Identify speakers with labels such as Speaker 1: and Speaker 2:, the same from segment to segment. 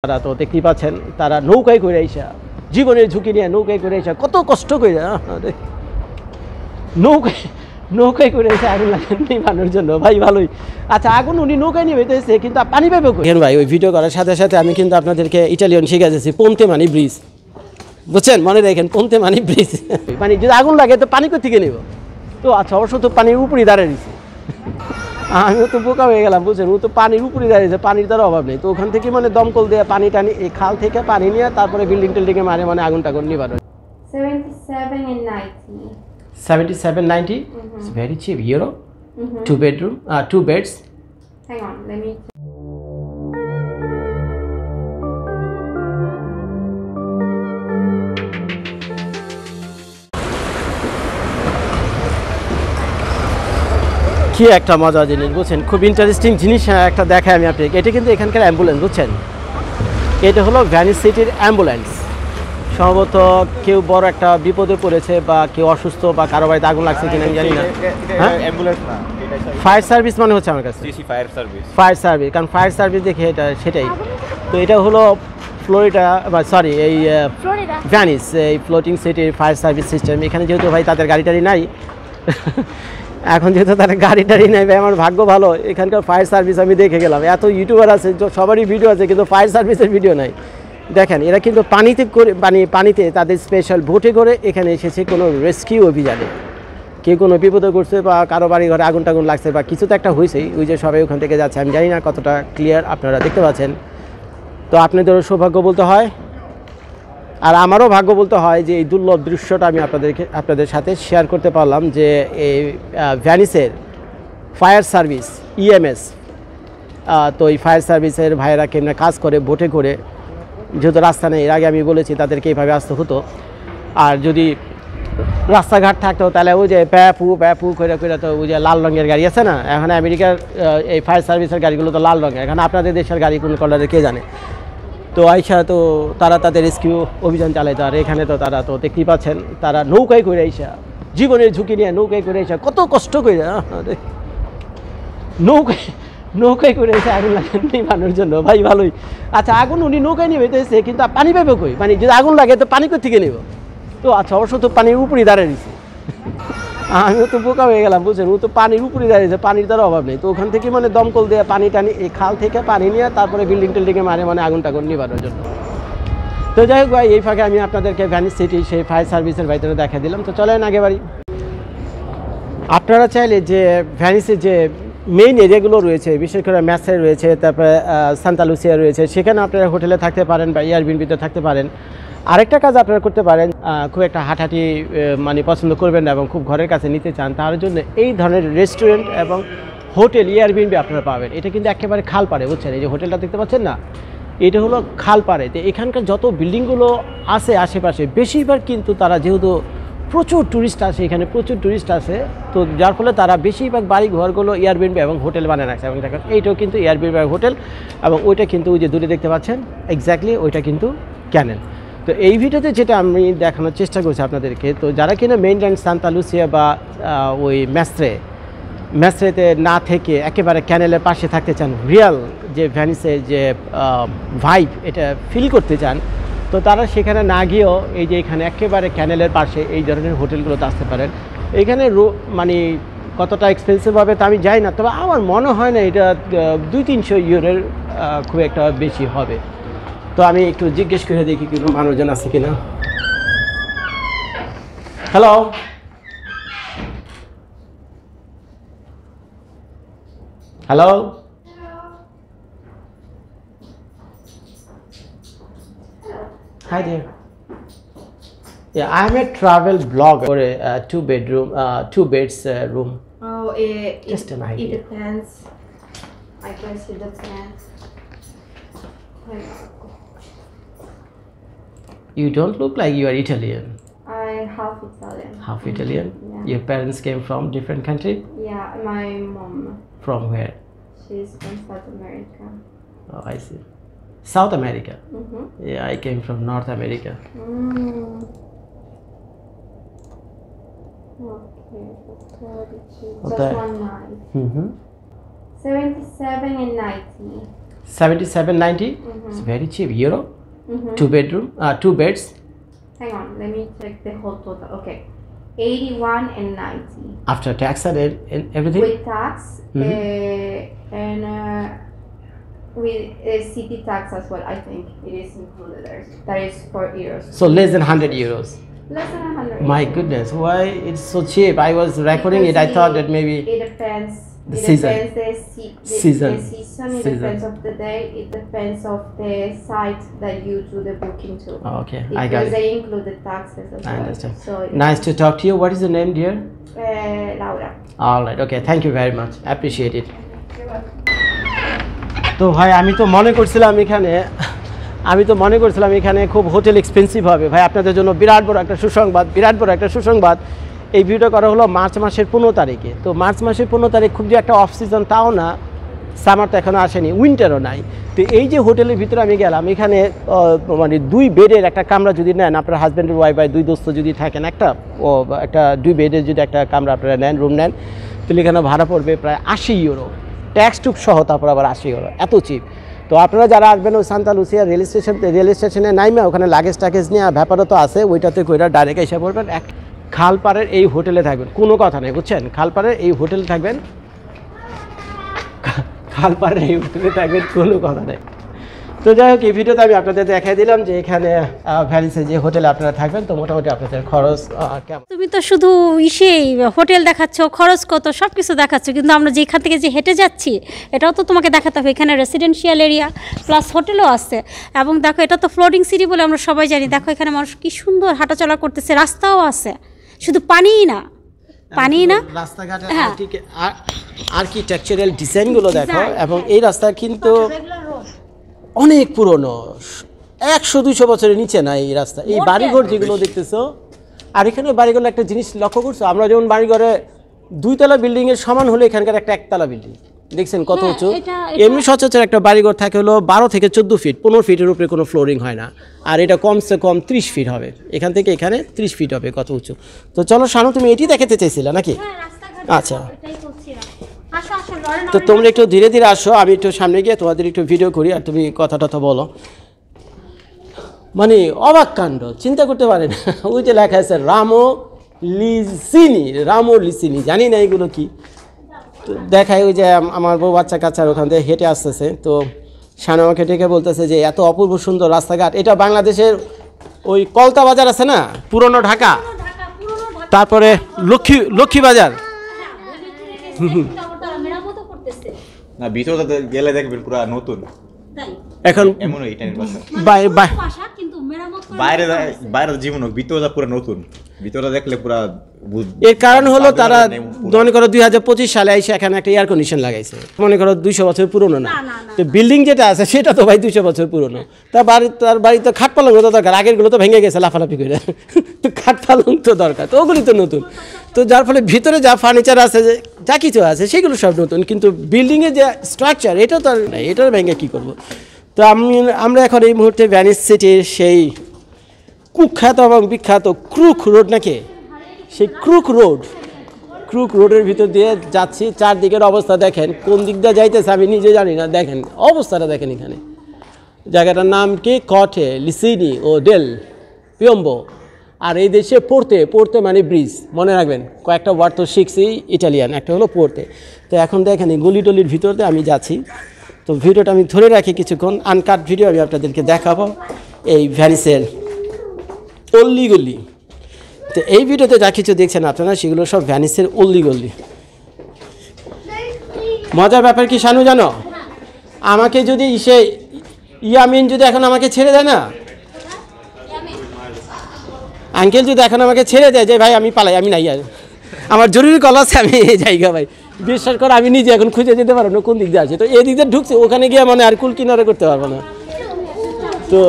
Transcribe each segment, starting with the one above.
Speaker 1: তারা তো দেখতেই পাচ্ছেন তারা নৌকায় করে আইসা জীবনের ঝুঁকি নিয়ে নৌকায় করে আইসা কত কষ্ট করে নৌকায় নৌকায় করে এসে আগুন লাগান নিভানোর জন্য ভাই ভালোই। আচ্ছা আগুন উনি নৌকায় নিয়ে বেঁধেছে কিন্তু পানি পাবে ভাই। ওই ভিডিও করার সাথে সাথে আমি কিন্তু আপনাদেরকে ইটালিয়ান শিখাইতেছি পন্তে মানি ব্রিজ, বুঝছেন? মনে রাখেন পন্তে মানি ব্রিজ। মানে যদি আগুন লাগে তো পানি কোথেকে নেব? তো আচ্ছা অবশ্য তো পানির উপরেই দাঁড়িয়ে দিচ্ছে। আমিও তো বোকা হয়ে গেলাম, বুঝছেন? ও তো পানির উপরে দাঁড়িয়েছে, পানির তার অভাব নেই। তো ওখান থেকে মানে দমকল দিয়ে পানি টানি এই খাল থেকে পানি নিয়ে তারপরে বিল্ডিং টিল্ডিংয়ে মারে মানে আগুন টাগুন নিবানো।
Speaker 2: 77 and 90.
Speaker 1: 77.90. It's very cheap. Euro. 2 bedroom, 2 beds.
Speaker 2: Hang on, let me.
Speaker 1: কি একটা মজার জিনিস, বুঝছেন? খুব ইন্টারেস্টিং জিনিস একটা দেখায় আমি আপনাকে। এটা কিন্তু এখানকার অ্যাম্বুলেন্স, বুঝছেন? এটা হলো ভ্যানিস সিটির অ্যাম্বুলেন্স। সম্ভবত কেউ বড় একটা বিপদে পড়েছে বা কেউ অসুস্থ বা কারো বাড়িতে আগুন লাগছে কিনা আমি জানি না। ফায়ার সার্ভিস মানে হচ্ছে আমার কাছে ফায়ার সার্ভিস, কারণ ফায়ার সার্ভিস দেখে এটা সেটাই। তো এটা হলো ফ্লোরিডা বা সরি এই ভ্যানিস এই ফ্লোটিং সিটির ফায়ার সার্ভিস সিস্টেম। এখানে যেহেতু ভাই তাদের গাড়ি টাড়ি নাই, এখন যেহেতু তাদের গাড়ি টাড়ি নেই ভাই, আমার ভাগ্য ভালো এখানকার ফায়ার সার্ভিস আমি দেখে গেলাম। এত ইউটিউবার আছে, সবারই ভিডিও আছে কিন্তু ফায়ার সার্ভিসের ভিডিও নাই। দেখেন এরা কিন্তু পানিতে করে পানিতে তাদের স্পেশাল বোটে করে এখানে এসেছে কোনো রেস্কিউ অভিযানে। কেউ কোনো বিপদে করছে বা কারো বাড়ি ঘরে আগুন টাগুন লাগছে বা কিছু তো একটা হয়েছেই, ওই যে সবাই ওখান থেকে যাচ্ছে। আমি জানি না কতটা ক্লিয়ার আপনারা দেখতে পাচ্ছেন। তো আপনাদেরও সৌভাগ্য বলতে হয় আর আমারও ভাগ্য বলতে হয় যে এই দুর্লভ দৃশ্যটা আমি আপনাদের সাথে শেয়ার করতে পারলাম যে এই ভ্যানিসের ফায়ার সার্ভিস ইএমএস। তো এই ফায়ার সার্ভিসের ভাইয়েরা কেমন কাজ করে বোটে করে, যেহেতু রাস্তা নেই, এর আগে আমি বলেছি তাদেরকে এইভাবে আসতে হতো। আর যদি রাস্তাঘাট থাকতো তাহলে ওই যে প্যাপু করে তো ওই যে লাল রঙের গাড়ি আছে না, এখন আমেরিকার এই ফায়ার সার্ভিসের গাড়িগুলো তো লাল রঙের, এখন আপনাদের দেশের গাড়ি কোন কালারের কে জানে। তো আইসা তো তারা তাদের রেস্কিউ অভিযান চালাইতো। আর এখানে তো তারা তো দেখতেই পাচ্ছেন তারা নৌকায় করে আইসা জীবনের ঝুঁকি নিয়ে নৌকায় করে আইসা কত কষ্ট করে নৌকায় করে এসে আগুন লাগান নিভানোর জন্য ভাই ভালোই। আচ্ছা আগুন উনি নৌকায় নিয়ে বেঁধেছে কিন্তু পানি পাবে কই? মানে যদি আগুন লাগে তো পানি কোথেকে নেব? তো আচ্ছা অবশ্য তো পানির উপরেই দাঁড়িয়ে দিচ্ছে। আমিও তো বোকা হয়ে গেলাম, বুঝছেন? ও তো পানির উপরে দাঁড়িয়েছে, পানির তার অভাব নেই। তো ওখান থেকে মানে দমকল দিয়ে পানি টানি এই খাল থেকে পানি নিয়ে তারপরে বিল্ডিং টিল্ডিংয়ে মারে মানে আগুন টাগুন নিবানোর জন্য। তো যাই হোক ভাই, এই ফাঁকে আমি আপনাদেরকে ভ্যানিস সিটি সেই ফায়ার সার্ভিসের ভিতরে দেখা দিলাম। তো চলেন আগে বাড়ি। আপনারা চাইলে যে ভ্যানিসের যে মেইন এরিয়াগুলো রয়েছে, বিশেষ করে ম্যাসে রয়েছে, তারপরে সান্তা লুসিয়া রয়েছে, সেখানে আপনারা হোটেলে থাকতে পারেন বা এয়ারবিএনবিতে থাকতে পারেন। আরেকটা কাজ আপনারা করতে পারেন, খুব একটা হাঁটাহাঁটি মানে পছন্দ করবেন না এবং খুব ঘরের কাছে নিতে চান, তার জন্য এই ধরনের রেস্টুরেন্ট এবং হোটেল এয়ারবিএনবি আপনারা পাবেন। এটা কিন্তু একেবারে খাল পাড়ে, বুঝছেন? এই যে হোটেলটা দেখতে পাচ্ছেন না, এটা হলো খাল পাড়ে। তো এখানকার যত বিল্ডিংগুলো আছে আশেপাশে বেশিরভাগ কিন্তু তারা যেহেতু প্রচুর ট্যুরিস্ট আসে, এখানে প্রচুর ট্যুরিস্ট আসে, তো যার ফলে তারা বেশিরভাগ বাড়ি ঘরগুলো এয়ারবিএনবি এবং হোটেল বানিয়ে রাখছে। এবং দেখেন এইটাও কিন্তু এয়ারবিএনবি এবং হোটেল, এবং ওইটা কিন্তু ওই যে দূরে দেখতে পাচ্ছেন এক্স্যাক্টলি ওইটা কিন্তু ক্যানেল। তো এই ভিডিওতে যেটা আমি দেখানোর চেষ্টা করছি আপনাদেরকে, তো যারা কিনা মেইনল্যান্ড সান্তা লুসিয়া বা ওই ম্যাস্ত্রেতে না থেকে একেবারে ক্যানেলের পাশে থাকতে চান, রিয়াল যে ভ্যানিসের যে ভাইব এটা ফিল করতে চান, তো তারা সেখানে না গিয়েও এই যে এখানে একেবারে ক্যানেলের পাশে এই ধরনের হোটেলগুলোতে আসতে পারেন। এখানে মানে কতটা এক্সপেন্সিভ হবে তা আমি যাই না, তবে আমার মনে হয় না এটা 200-300 ইউরোর খুব একটা বেশি হবে। তো আমি একটু জিজ্ঞেস করে দেখি কি মানুষজন আছে কিনা। Hello, hello, hi there. Yeah, I'm a travel blogger for a 2 beds room.
Speaker 2: Oh,
Speaker 1: Just an idea.
Speaker 2: It depends. I guess it depends.
Speaker 1: You don't look like you are Italian.
Speaker 2: I half Italian.
Speaker 1: Half Italian?
Speaker 2: Yeah.
Speaker 1: Your parents came from different country?
Speaker 2: Yeah, my mom.
Speaker 1: From where?
Speaker 2: She's from South America.
Speaker 1: Oh, I see. South America?
Speaker 2: Mm-hmm.
Speaker 1: Yeah, I came from North America.
Speaker 2: Okay, that's 32.
Speaker 1: Okay.
Speaker 2: Just one night.
Speaker 1: Mm-hmm.
Speaker 2: 77 and 90.
Speaker 1: 77.90. It's very cheap. Euro. 2 bedroom. 2 beds.
Speaker 2: Hang on, let me check the whole total. Okay, 81 and 90
Speaker 1: After tax and everything.
Speaker 2: with tax and with city tax as well. I think it is included there. That is 4 euros.
Speaker 1: So less than 100 euros.
Speaker 2: Less than 100.
Speaker 1: My goodness, why it's so cheap? I was recording it. I thought that maybe
Speaker 2: It depends.
Speaker 1: The
Speaker 2: It
Speaker 1: season.
Speaker 2: depends
Speaker 1: Season.
Speaker 2: The season. It
Speaker 1: Season.
Speaker 2: depends of the day. It depends of the site that you do the booking to.
Speaker 1: Oh, okay, I
Speaker 2: Because
Speaker 1: got it.
Speaker 2: they include the taxes as well.
Speaker 1: I understand.
Speaker 2: So
Speaker 1: Nice to talk to you. What is your name, dear?
Speaker 2: Laura.
Speaker 1: All right. Okay. Thank you very much. Appreciate it. তো ভাই আমি তো মনে করছিলাম এখানে খুব hotel expensive হবে। ভাই আপনাদের জন্য বিরাট বড় একটা সুসংবাদ। এই ভিডিওটা করা হলো মার্চ মাসের 15 তারিখে। তো মার্চ মাসের 15 তারিখ খুব যে একটা অফ সিজন তাও না, সামার তো এখনও আসেনি, উইন্টারও নাই। তো এই যে হোটেলের ভিতরে আমি গেলাম, এখানে মানে 2 বেডের একটা কামরা যদি নেন, আপনার হাজব্যান্ডের ওয়াইফ বা 2 দোস্ত যদি থাকেন, একটা 2 বেডের যদি একটা কামরা আপনারা নেন, রুম নেন, তাহলে এখানে ভাড়া পড়বে প্রায় 80 ইউরো, ট্যাক্স টুক সহ, তারপর আবার 80 ইউরো, এত চিপ। তো আপনারা যারা আসবেন ওই সান্তা লুসিয়া রেল স্টেশনে নাইমে ওখানে লাগেজ টাগেজ নিয়ে ব্যাপারও তো আছে, ওইটাতে কইরা ডাইরেক্ট এসে পড়বেন। খালপাড়ের এই হোটেলে থাকবেন, কোনো কথা নেই, বুঝছেন? খালপাড়ের এই হোটেলে থাকবেন, কোনো কথা নেই। তো যাই হোক, এই ভিডিওতে আমি আপনাদের দেখাই দিলাম যে এখানে ভ্যালিসে যে হোটেলে আপনারা থাকবেন, তো মোটামুটি আপনাদের খরচ কেমন।
Speaker 3: তুমি তো শুধু হোটেল দেখাচ্ছ, খরচ কত, সব কিছু দেখাচ্ছ, কিন্তু আমরা যেখান থেকে যে হেঁটে যাচ্ছি এটাও তো তোমাকে দেখাতে হবে। এখানে রেসিডেন্সিয়াল এরিয়া প্লাস হোটেলও আছে, এবং দেখো এটা তো ফ্লোটিং সিটি বলে আমরা সবাই জানি। দেখো এখানে মানুষ কি সুন্দর হাঁটাচলা করতেছে, রাস্তাও আছে, শুধু পানিই না
Speaker 1: রাস্তাঘাটে আর্কিটেকচারাল ডিজাইনগুলো দেখো, এবং এই রাস্তা কিন্তু অনেক পুরনো, 100-200 বছরের নিচে না এই রাস্তা। এই বাড়িঘর যেগুলো দেখতেছো, আর এখানে বাড়িগুলো একটা জিনিস লক্ষ্য করছো, আমরা যেমন বাড়িঘরে 2 তলা বিল্ডিং এর সমান হলে এখানকার একটা 1 তলা বিল্ডিং দেখছেন কত উঁচু। এমনি সচরাচর একটা বাড়িঘর থাকে হলো 12 থেকে 14 ফিট, 15 ফিটের উপরে কোনো ফ্লোরিং হয় না, আর এটা কমসে কম 30 ফিট হবে, এখান থেকে এখানে 30 ফিট হবে, কত উঁচু। তো চলো শানু, তুমি এটি দেখাতে চাইছিলে নাকি? আচ্ছা, তো তোমরা একটু ধীরে ধীরে আসো, আমি একটু সামনে গিয়ে তোমাদের একটু ভিডিও করি, আর তুমি কথা বলো। মানে অবাক কাণ্ড, চিন্তা করতে পারে না। ওই যে লেখা আছে রামো লিসিনি, জানি না এগুলো কি। তো দেখায় ওই যে আমার বউ বাচ্চা কাচ্চার ওখান থেকে হেঁটে আসতেছে, তো শানু আমাকে ডেকে বলতেছে যে এত অপূর্ব সুন্দর রাস্তাঘাট। এটা বাংলাদেশের ওই কলতা বাজার আছে না, পুরনো ঢাকা, তারপরে লক্ষ্মী বাজার,
Speaker 4: না ভিতরে গেলে দেখবেন পুরো নতুন।
Speaker 1: এখন
Speaker 4: এমন ইটালির ভাষা বাইরে জীবন, ভিতরে পুরো নতুন, ভিতরে দেখলে পুরো।
Speaker 1: এর কারণ হলো তারা মনে করো 2025 সালে এসে এখানে একটা এয়ার কন্ডিশন লাগাইছে, মনে করো 200 বছর পুরনো না। তো বিল্ডিং যেটা আছে সেটা তো ভাই 200 বছর পুরনো। তার বাড়ি তো খাট পালং তো দরকার, আগেরগুলো তো ভেঙে গেছে লাফালাফি করে, তো খাট পালং তো দরকার, তো ওগুলি তো নতুন। তো যার ফলে ভিতরে যা ফার্নিচার আছে, যা কিছু আছে সেগুলো সব নতুন, কিন্তু বিল্ডিংয়ের যে স্ট্রাকচার এটা তো আর নাই, এটার ভেঙে কী করবো। তো আমরা এখন এই মুহূর্তে ভেনিস সিটির সেই কুখ্যাত এবং বিখ্যাত ক্রুক রোড নাকি, সেই ক্রুক রোডের ভিতর দিয়ে যাচ্ছি। চারদিকের অবস্থা দেখেন, কোন দিক দিয়ে যাইতেছে আমি নিজে জানি না, দেখেন অবস্থাটা দেখেন। এখানে জায়গাটার নাম কি, কটে লিসিনি ও ডেল পিওম্বো। আর এই দেশে পড়তে মানে ব্রিজ, মনে রাখবেন, কয়েকটা ওয়ার্ড তো শিখছি ইটালিয়ান, একটা হলো পড়তে। তো এখন দেখেন এই গলিটলির ভিতর দিয়ে আমি যাচ্ছি। তো ভিডিওটা আমি ধরে রাখি কিছুক্ষণ, আনকাট ভিডিও আমি আপনাদেরকে দেখাবো এই ভ্যানিসের অল্লি গল্লি। তো এই ভিডিওতে যা কিছু দেখছেন আপনারা সেগুলো সব ভ্যানিসের অল্লি গল্লি। মজার ব্যাপার কি শানু জানো, আমাকে যদি ইয়ামিন যদি এখন আমাকে ছেড়ে দেয় না, আঙ্কেল যদি এখন আমাকে ছেড়ে দেয় যে ভাই আমি পালাই, আমি নাই, আর আমার জরুরি কল আছে, আমি এই জায়গা ভাই, বিশ্বাস করে আমি নিজে এখন খুঁজে যেতে পারবো না কোন দিক দিয়ে আসে। তো এই দিক দিয়ে ঢুকছে, ওখানে গিয়ে মানে আর কুল কিনারে করতে পারবো না। তো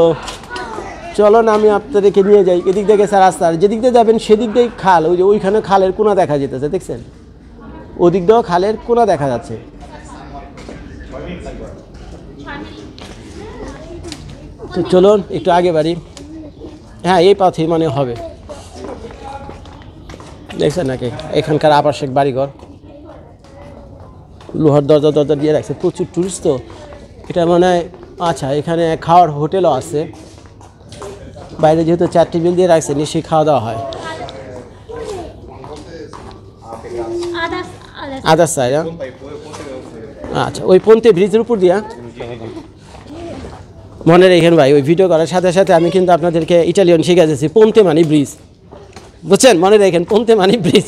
Speaker 1: চলো না আমি আপনাদেরকে নিয়ে যাই, এদিক দিয়ে গেছে রাস্তা, আর যেদিক দিয়ে যাবেন সেদিক দিয়ে খাল, ওই যে ওইখানে খালের কোনা দেখা যেতেছে, দেখছেন ওদিক দিয়েও খালের কোনা দেখা যাচ্ছে। তো চলুন একটু আগে বাড়ি, হ্যাঁ এই পথে মানে হবে, দেখছেন নাকি এখানকার আবাসিক বাড়িঘর, লোহার দরজা দিয়ে রাখছে, প্রচুর টুরিস্ট তো এটা মনে হয় আচ্ছা এখানে খাওয়ার হোটেলও আছে বাইরে যেহেতু 4 টেবিল দিয়ে রাখছে নিশ্চয়ই খাওয়া দাওয়া হয় আদার সাইড আচ্ছা ওই পন্তে ব্রিজের উপর দিয়া মনে রেখেন ভাই ওই ভিডিও করার সাথে সাথে আমি কিন্তু আপনাদেরকে ইটালিয়ান শিখে যাচ্ছি পন্তে মানে ব্রিজ বুঝছেন মনে রেখেন পন্তে মানে ব্রিজ